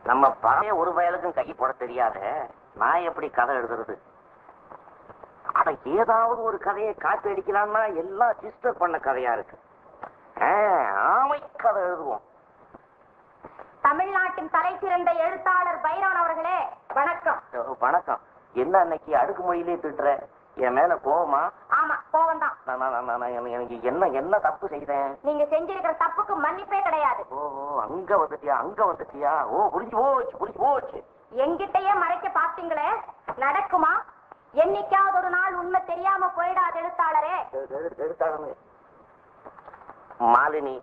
நம்ம பழைய ஒரு வயலுக்கும் கை போட தெரியாத நான் எப்படி கதை எழுதுறது? அட ஏதாவது ஒரு கதையை காப்பி அடிக்கலாம்னா எல்லாம் டிஸ்டர்ப் பண்ண கதையா இருக்கு. ஆமை கதை எழுதுவோம். தமிழ்நாட்டின் தலை சிறந்த எழுத்தாளர் பைரவன் அவர்களே வணக்கம். வணக்கம். என்ன அன்னைக்கு அடுக்கு மொழியிலே திட்டுற? என் மேல கோவமா? ஆமா, கோவம் தான். எனக்கு என்ன தப்பு செய்தேன்? நீங்க செஞ்சிருக்கிற தப்புக்கு மன்னிப்பே கிடையாது. ஓ, அங்க வந்துட்டியா? ஓ, புரிஞ்சு போச்சு. எங்கிட்டயே மறைக்க பாத்தீங்களே, நடக்குமா? என்னைக்காவது ஒரு நாள் உண்மை தெரியாம போயிடாது எழுத்தாளரே. மாலினி,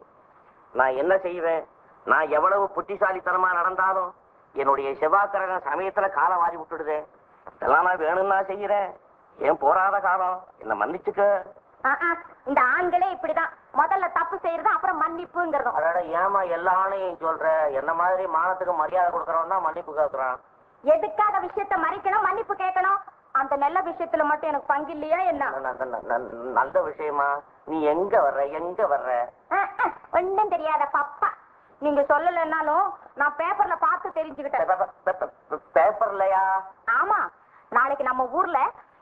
நான் என்ன செய்வேன்? நான் எவ்வளவு புத்திசாலித்தனமா நடந்தாலும் என்னுடைய செவ்வாய்க்கிரகம் சமயத்துல காலம் வாரி விட்டுடுதே. இதெல்லாம் நான் வேணும்னா செய்யறேன். ஏன் போராத காலம், என்ன மன்னிச்சுக்க. இந்த ஆண்களே இப்படிதான், முதல்ல தப்பு செய்யறது அப்புறம் மன்னிப்புங்கிறதும். அதோட ஏமா எல்லா ஆணையும் சொல்ற? என்ன மாதிரி மானத்துக்கு மரியாதை கொடுக்கறவன் தான் மன்னிப்பு கேட்கறான். எதுக்காக விஷயத்த மறைக்கணும், மன்னிப்பு கேட்கணும்? அந்த நல்ல விஷயத்துல மட்டும் எனக்கு பங்கு இல்லையா என்ன? நல்ல விஷயமா? நீ எங்க வர்ற? ஒன்னும் தெரியாத பப்பா. நீங்க சொல்லலன்னாலும் நான் பேப்பர்ல பார்த்து தெரிஞ்சுக்கிட்டேன். பேப்பர்லயா? ஆமா, நாளைக்கு நம்ம ஊர்ல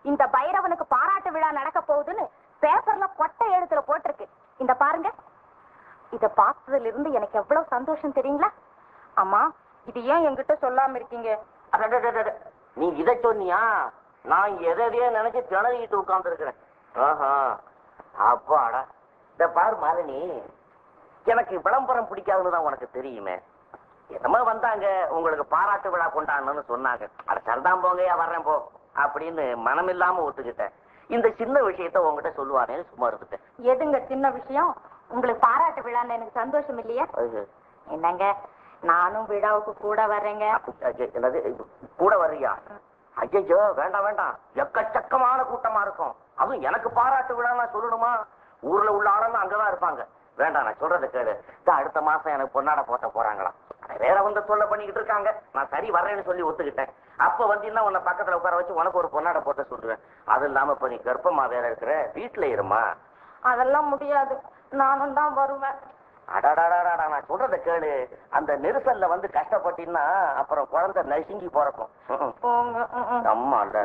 இந்த பைரவனுக்கு பாராட்டு விழா நடக்க போகுதுன்னு பேப்பர்ல கொட்டை எழுத்துல போட்டிருக்கு. இந்த பாருங்க. இத பார்த்ததுல இருந்து எனக்கு எவ்வளவு சந்தோஷம் தெரியுங்களா? அம்மா, இது ஏன் என்கிட்ட சொல்லாம இருக்கீங்க? நீ இதை சொன்னியா? நான் எதையே நினைச்சு திணறிட்டு உட்கார்ந்து இருக்கிறேன். அப்பாடா. இந்த பாரு மாலினி, எனக்கு விளம்பரம் பிடிக்காதுன்னு தான் உனக்கு தெரியுமே. என்னமோ வந்தாங்க, உங்களுக்கு பாராட்டு விழா கொண்டாடணும்னு சொன்னாங்க. அட சரிதான் போங்கயா, வர்றேன் போ அப்படின்னு மனம் இல்லாம ஒத்துக்கிட்டேன். இந்த சின்ன விஷயத்த உங்ககிட்ட சொல்லுவானே சும்மா இருந்துட்டேன். எதுங்க சின்ன விஷயம்? உங்களுக்கு பாராட்டு விழான்னு எனக்கு சந்தோஷம் இல்லையா? என்னங்க, நானும் விழாவுக்கு கூட வர்றேங்க. என்னது, கூட வர்றியா? ஐயோ, வேண்டாம். எக்கச்சக்கமான கூட்டமா இருக்கும். அதுவும் எனக்கு பாராட்டு விழா சொல்லணுமா? ஊர்ல உள்ள ஆளுங்க அங்கதான் இருப்பாங்க. வேண்டாம், நான் சொல்றது கேளு. அடுத்த மாசம் எனக்கு பொன்னாட போட்ட போறாங்களாம். வேற வந்து தொல்லை பண்ணிக்கிட்டு இருக்காங்க. நான் சரி வர்றேன்னு சொல்லி ஒத்துக்கிட்டேன். அப்ப வந்தீங்கன்னா உன்னை பக்கத்துல உட்கார வச்சு உனக்கு ஒரு பொன்னாட போட்ட சொல்லுவேன். அது இல்லாம இப்ப நீ கர்ப்பமா வேற இருக்கிற, வீட்டுல இருமா. அதெல்லாம் முடியாது, நானும் தான் வருவேன். அடாடாடாடா, நான் சொல்றத கேளு. அந்த நெரிசல்ல வந்து கஷ்டப்பட்டீங்கன்னா அப்புறம் குழந்தை நசுங்கி போறக்கும். அம்மா இல்ல.